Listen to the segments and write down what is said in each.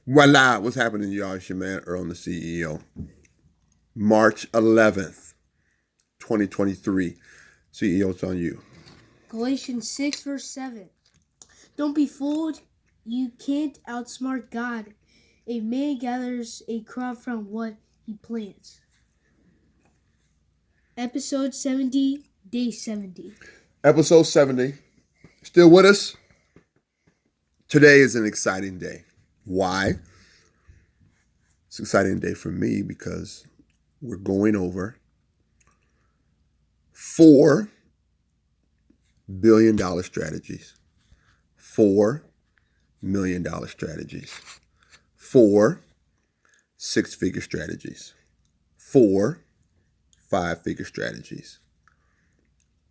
Voila, what's happening, y'all? It's your man, Earl, the CEO. March 11th, 2023. CEO, it's on you. Galatians 6 verse 7. Don't be fooled. You can't outsmart God. A man gathers a crop from what he plants. Episode 70, day 70. Episode 70. Still with us? Today is an exciting day. Why? It's an exciting day for me because we're going over $4 billion strategies, $4 million strategies, 4 6-figure strategies, 4 5-figure strategies,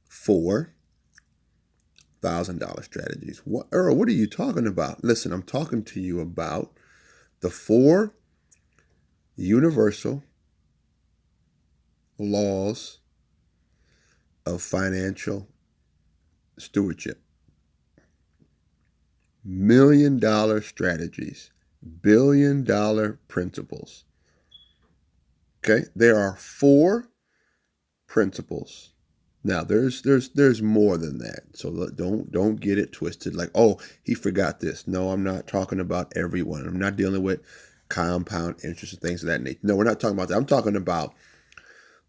$4,000 strategies. What, Earl, what are you talking about? Listen, I'm talking to you about the 4 universal laws of financial stewardship. $1 million strategies, $1 billion principles. Okay, there are 4 principles. Now there's more than that. So don't get it twisted like, oh, he forgot this. No, I'm not talking about everyone. I'm not dealing with compound interest and things of that nature. No, we're not talking about that. I'm talking about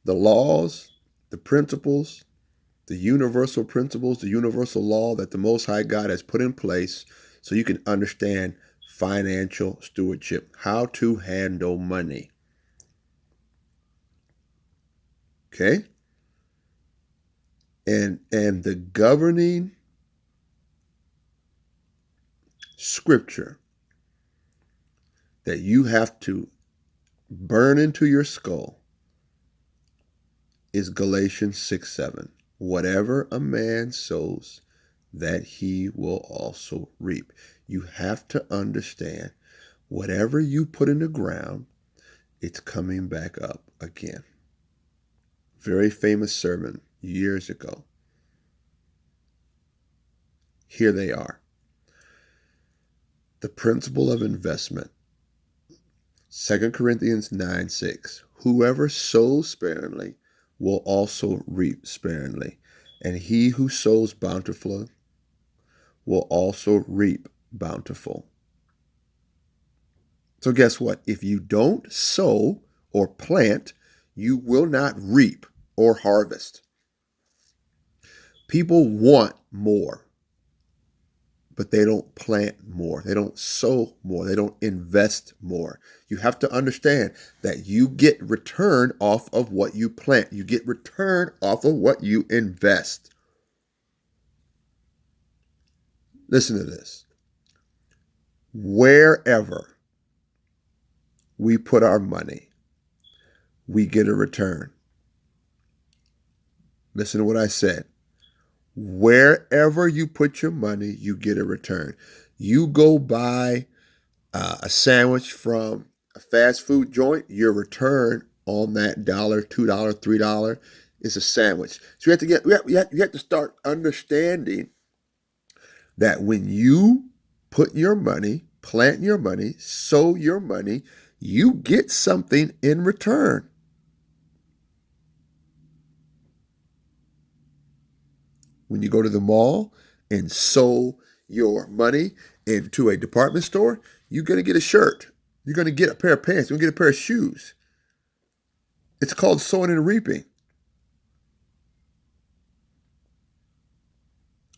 the laws, the principles, the universal principles, the universal law that the Most High God has put in place so you can understand financial stewardship, how to handle money. Okay? And the governing scripture that you have to burn into your skull is Galatians 6:7. Whatever a man sows, that he will also reap. You have to understand, whatever you put in the ground, it's coming back up again. Very famous sermon years ago. Here they are. The principle of investment. 2 Corinthians 9:6. Whoever sows sparingly will also reap sparingly, and he who sows bountifully will also reap bountiful. So guess what? If you don't sow or plant, you will not reap or harvest. People want more, but they don't plant more. They don't sow more. They don't invest more. You have to understand that you get return off of what you plant. You get return off of what you invest. Listen to this. Wherever we put our money, we get a return. Listen to what I said. Wherever you put your money, you get a return. You go buy a sandwich from a fast food joint, your return on that $1, $2, $3 is a sandwich. So you have to start understanding that when you put your money, plant your money, sow your money, you get something in return. When you go to the mall and sow your money into a department store, you're going to get a shirt. You're going to get a pair of pants. You're going to get a pair of shoes. It's called sowing and reaping.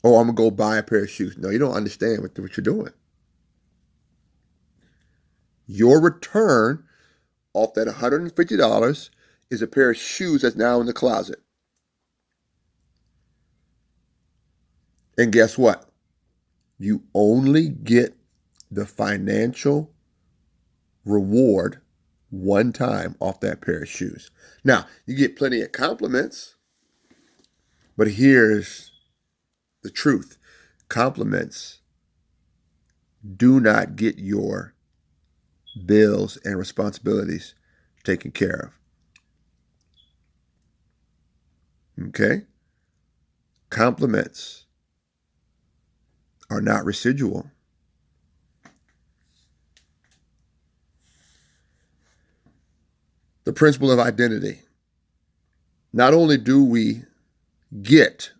Oh, I'm going to go buy a pair of shoes. No, you don't understand what you're doing. Your return off that $150 is a pair of shoes that's now in the closet. And guess what? You only get the financial reward one time off that pair of shoes. Now, you get plenty of compliments, but here's the truth. Compliments do not get your bills and responsibilities taken care of. Okay? Compliments are not residual. principle of identity. Not only do we get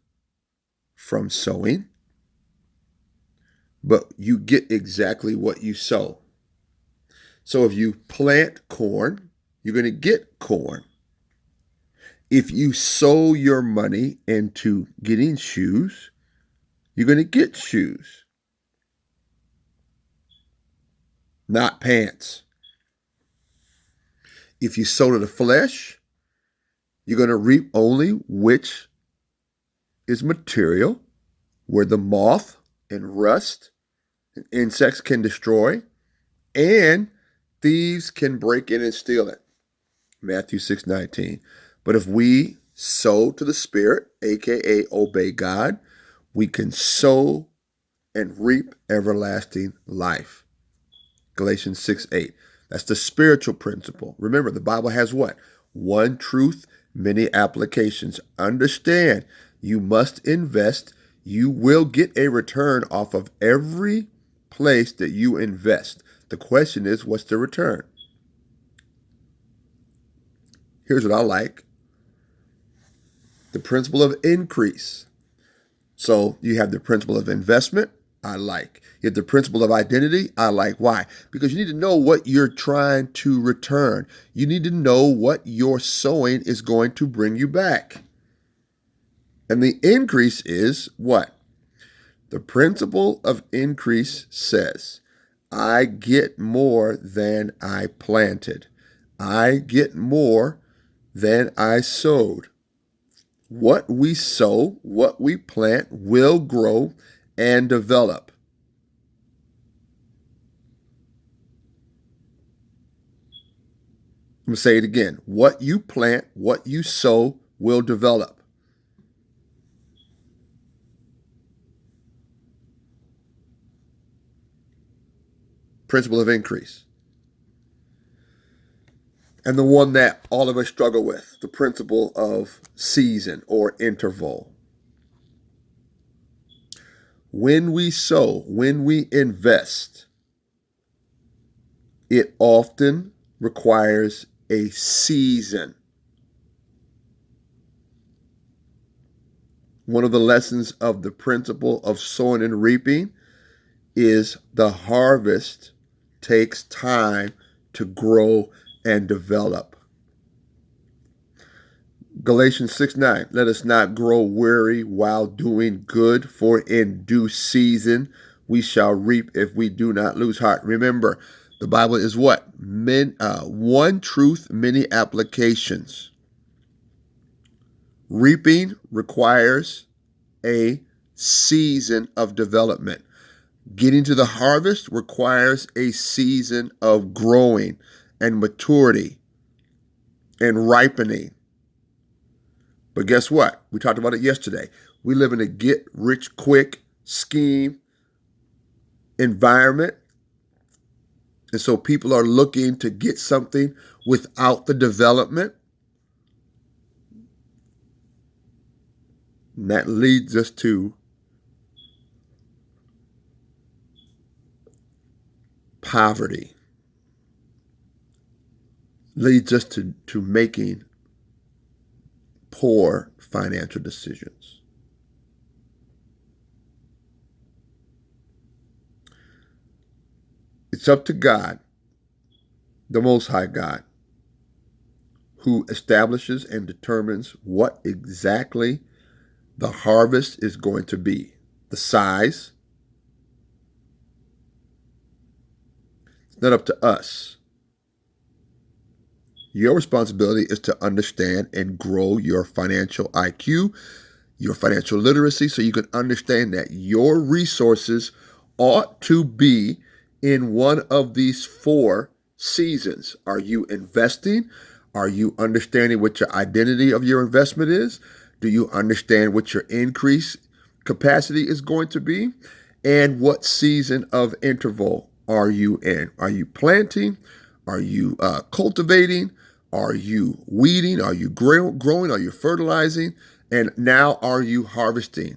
from sowing, but you get exactly what you sow. So if you plant corn, you're going to get corn. If you sow your money into getting shoes, you're going to get shoes, not pants. If you sow to the flesh, you're going to reap only which is material, where the moth and rust and insects can destroy, and thieves can break in and steal it. Matthew 6:19. But if we sow to the Spirit, aka obey God, we can sow and reap everlasting life. Galatians 6:8. That's the spiritual principle. Remember, the Bible has what? One truth, many applications. Understand, you must invest. You will get a return off of every place that you invest. The question is, what's the return? Here's what I like. The principle of increase. So you have the principle of investment, I like. You have the principle of identity, I like. Why? Because you need to know what you're trying to return. You need to know what your sowing is going to bring you back. And the increase is what? The principle of increase says, I get more than I planted. I get more than I sowed. What we sow, what we plant will grow and develop. I'm going to say it again. What you plant, what you sow will develop. Principle of increase. And the one that all of us struggle with, the principle of season or interval. When we sow, when we invest, it often requires a season. One of the lessons of the principle of sowing and reaping is the harvest takes time to grow and develop. Galatians 6:9, let us not grow weary while doing good, for in due season we shall reap if we do not lose heart. Remember, the Bible is what? One truth, many applications. Reaping requires a season of development. Getting to the harvest requires a season of growing and maturity and ripening. But guess what? We talked about it yesterday. We live in a get-rich-quick scheme environment. And so people are looking to get something without the development. And that leads us to poverty. Leads us to making poor financial decisions. It's up to God, the Most High God, who establishes and determines what exactly the harvest is going to be. The size. It's not up to us. Your responsibility is to understand and grow your financial IQ, your financial literacy, so you can understand that your resources ought to be in one of these four seasons. Are you investing? Are you understanding what your identity of your investment is? Do you understand what your increase capacity is going to be? And what season of interval are you in? Are you planting? Are you cultivating? Are you weeding? Are you growing? Are you fertilizing? And now are you harvesting?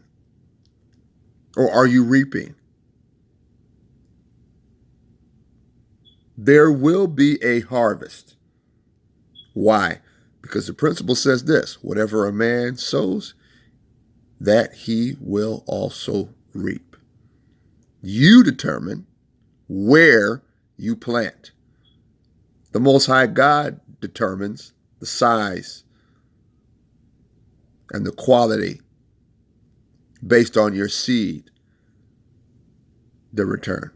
Or are you reaping? There will be a harvest. Why? Because the principle says this: whatever a man sows, that he will also reap. You determine where you plant. The Most High God determines the size and the quality based on your seed, the return.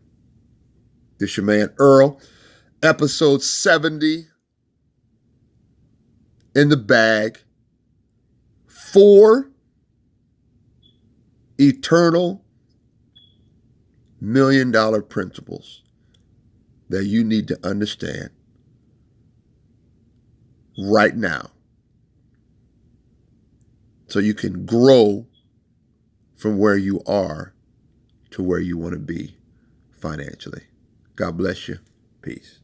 This your man Earl, episode 70 in the bag. 4 eternal $1 million principles that you need to understand right now so you can grow from where you are to where you want to be financially. God bless you. Peace.